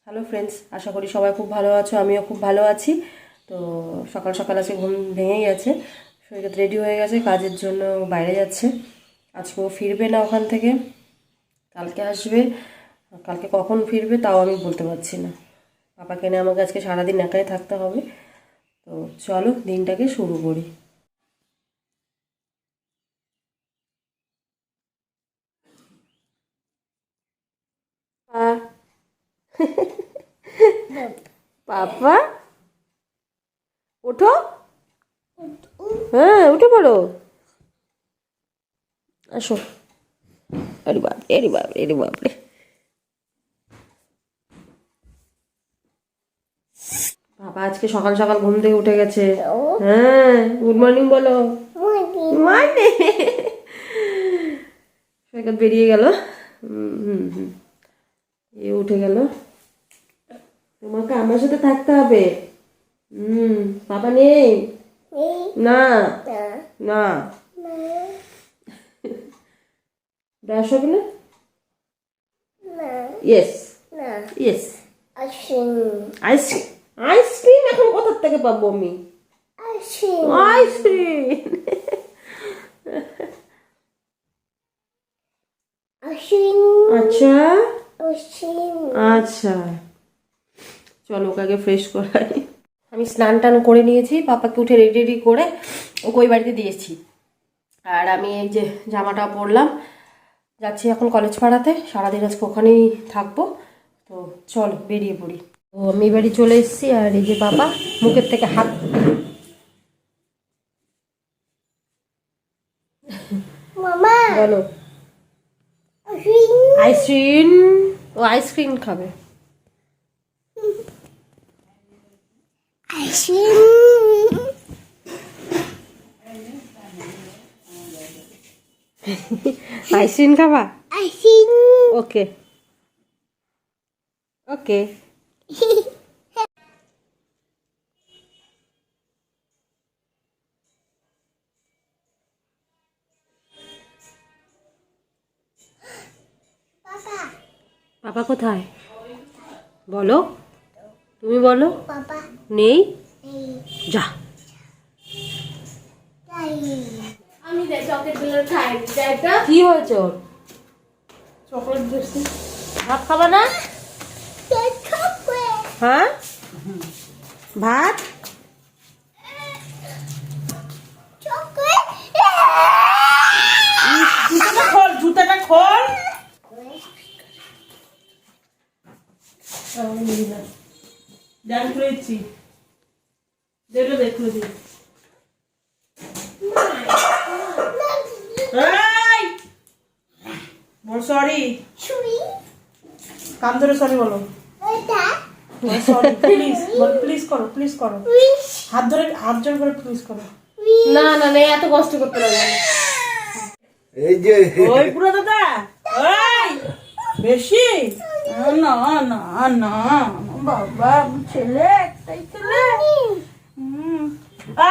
Hello friends, আশা করি সবাই খুব ভালো আছো। আমিও খুব ভালো আছি। তো সকাল সকাল আজকে ঘুম ভেঙেই গেছে, সৈকত রেডি হয়ে গেছে, কাজের জন্য বাইরে যাচ্ছে। আজকেও ফিরবে না ওখান থেকে, কালকে আসবে। কালকে কখন ফিরবে তাও আমি বলতে পারছি না। পাপাকে নিয়ে আমাকে আজকে সারাদিন একাই থাকতে হবে। তো চলো দিনটাকে শুরু করি। পাপা ওঠো, হ্যাঁ উঠে পড়ো, আসো। আরে বাপ, এরে বাপ, এরে বাপরে। বাবা আজকে সকাল সকাল ঘুম থেকে উঠে গেছে। হ্যাঁ, গুড মর্নিং বলো। মর্নিং। সৈকত বেরিয়ে গেল। এ উঠে গেল। তোমাকে আমার সাথে থাকতে হবে। বাবা নেই না, না ব্রাশ হবে না। Yes, yes. আইসক্রিম, আইসক্রিম এখন কোথার থেকে পাবো আমি? আইসক্রিম। আচ্ছা আচ্ছা, চলো ওকে আগে ফ্রেশ করাই। আমি স্নান টান করে নিয়েছি, পাপাকে উঠে রেডি রেডি করে ওকে ওই বাড়িতে দিয়েছি। আর আমি এই যে জামাটা পরলাম, যাচ্ছি এখন কলেজ পাড়াতে, সারাদিন আজকে ওখানেই থাকবো। তো চলো বেরিয়ে পড়ি। তো আমি বাড়ি চলে এসেছি, আর এই যে বাবা মুখের থেকে হাত। বলো। আইসক্রিম, ও আইসক্রিম খাবে। আইসক্রিম খাবা? ওকে ওকে। পাপা কোথায় বলো, তুমি বলো। নেই, যা। কি হয়েছে ওর? চকলেট দিচ্ছি, ভাত খাবা না? হ্যাঁ ভাত। জুতাটা খোল, জুতাটা খোল। ডান করে দিচ্ছি, দেখলে দেখলে দিই। বল সরি, কান ধরে সরি বলো। সরি প্লিজ বল, প্লিজ করো, প্লিজ করো, হাত ধরে, হাত জোর করে প্লিজ করো। না না না, এত কষ্ট করতে পারবে না। এই যে ওই পুরো দাদা, ওই বেশি না না না, বাবা ছেলে, একটাই ছেলে।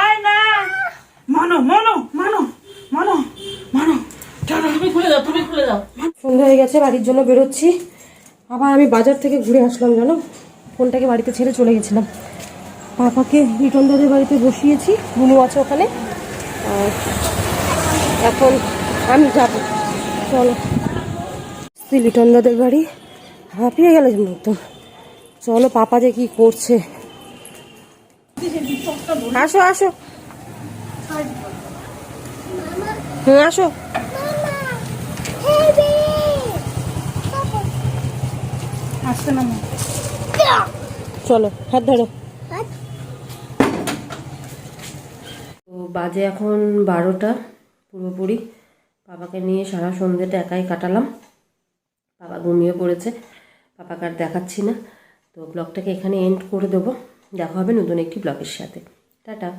আয় না, মানো মানো মানো মানো মানো, চলো তুমি খুলে দাও, তুমি খুলে দাও। সন্ধ্যা হয়ে গেছে, বাড়ির জন্য বেরোচ্ছি। আবার আমি বাজার থেকে ঘুরে আসলাম জানো, ফোনটাকে বাড়িতে ছেড়ে চলে গেছিলাম। পাপাকে লিটন দাদের বাড়িতে বসিয়েছি, বুনু আছে ওখানে। আর এখন আমি যাব, চলো। লিটন দাদের বাড়ি, হাঁপিয়ে গেল একদম। চলো পাপা যে কি করছে। আসো আসো, আসো। আসতে না, চলো হাত ধরো। তো বাজে এখন 12টা পুরোপুরি। বাবাকে নিয়ে সারা সন্ধ্যেটা একাই কাটালাম। বাবা ঘুমিয়ে পড়েছে, পাপাকে আর দেখাচ্ছি না। তো ব্লগটাকে এখানে এন্ড করে দেবো। দেখা হবে নতুন একটি ব্লগের সাথে। টাটা।